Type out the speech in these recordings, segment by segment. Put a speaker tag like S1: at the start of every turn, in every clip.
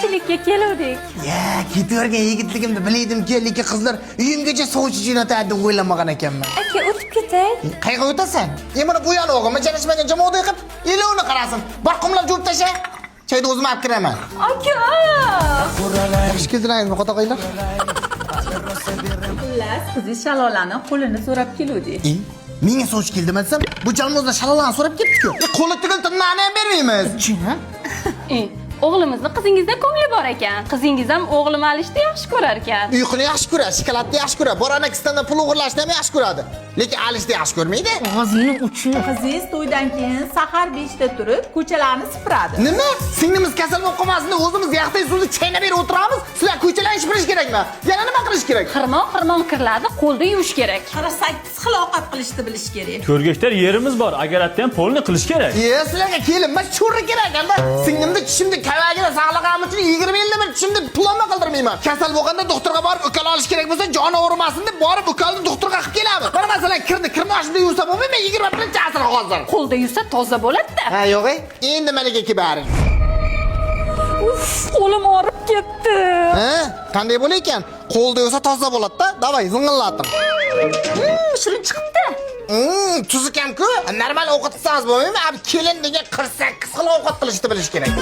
S1: sovchilikka keluvdik.
S2: Ya, ketavergan yigitligimda bildim-ki, lekin qizlar uyimgacha sovchi jo'natadi deb o'ylamagan ekanman.
S1: Aka, o'tib ketay.
S2: Qayerga o'tasan? Mana bu yana o'g'im, chanishmagan jamoada yiqib, elovni qarasin. Barqumlar juvib tasha. Chayda o'zim olib kiraman.
S1: Aka!
S2: Xush keldilaringmi, qotaqaylar?
S1: Xullas, qizingiz Shalolani qo'lini so'rab keluvdik.
S2: Menga sovchi keldim desam, bu jalmozlar Shalolani so'rab ketdi-ku. Qo'li tugul tirnoqni ham bermaymiz.
S1: O'g'limizni qizingizdan ko'ngli bor ekan. Qizingiz ham o'g'lim Alishni yaxshi ko'rar ekan.
S2: Uyquni yaxshi ko'radi, shokoladni yaxshi ko'radi, bor anakisidan pul o'g'irlashni ham yaxshi ko'radi. Lekin Alishni yaxshi ko'rmaydi.
S3: Og'zining uchun. Qizingiz to'ydan keyin sahar 5 da turib, ko'chalarni sipiradi.
S2: Nima? Singlimiz kasal bo'lib qolmasin deb o'zimiz yaxtay suvni chaynab berib o'tiramiz. Sizlar ko'chalarni supurish kerakmi? Yana nima qilish kerak?
S1: Xirmon kirlarni qo'lda yuvish kerak.
S3: Qara 8 xil ovqat qilishni bilish kerak.
S4: Ko'rgaklar yerimiz bor, agar atdan polni qilish kerak.
S2: Sizlarga kelinma cho'ri kerak ekan-da. Singlimni tushimda kavagida sog'lig'im uchun 20 yilda bir tushimda pullanma qildirmayman. Kasal bo'lganda doktorga borib ukol olish kerak bo'lsa, joni og'rimasin deb borib ukolni doktorga qilib kelamiz. Mana masalan kirmoshimda yursa bo'lmaymi? 20 asr hozir.
S1: Qo'lda yuvsa toza bo'ladi-da.
S2: Ha, yo'q, endi malika kibaring.
S1: Uf, qo'lim og'rib ketdi.
S2: Ha? Qanday bo'lar ekan? Qo'lda yursa toza bo'ladi-da. Davay, zing'illating.
S1: Shirin chiqibdi.
S2: Tuzi kam-ku. Normal ovqat qilsangiz bo'lmaymi? Abi kelin degan 48 xil ovqat qilishni bilish kerak.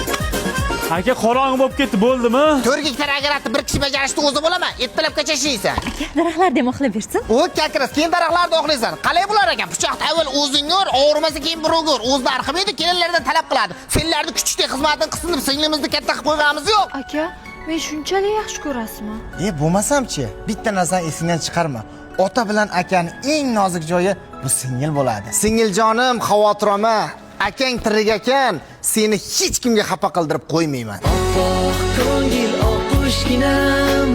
S4: Aka qorong'i bo'lib ketdi, bo'ldimi?
S2: 4 gektar agarati bir kishi bajarishni o'zi bo'laman. Ertalabgacha ishlaysan.
S1: Daraxtlarda mo'xlab bersin.
S2: O, kakras, keyin daraxtlarda o'qlaysan. Qalay bo'lar ekan? Pichoqni avval o'zingga ur, og'rimasa keyin birovga ur. O'zida arximaydi, kelinlardan talab qiladi. Senlarni kuchukdek xizmatini qilsin deb singlimizni katta qilib qo'yganimiz yo'q.
S1: Aka, men shunchalik yaxshi ko'rasizmi?
S2: Bo'lmasam-chi, bitta narsani esingdan chiqarma. Ota bilan akaning eng nozik joyi bu singil bo'ladi. Singiljonim, xavotir olma. Akang tirik ekan, seni hech kimga xafa qildirib qo'ymayman.
S5: Oppoq ko'ngil oqushginam,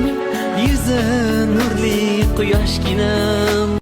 S5: yuzi nurli quyoshginam.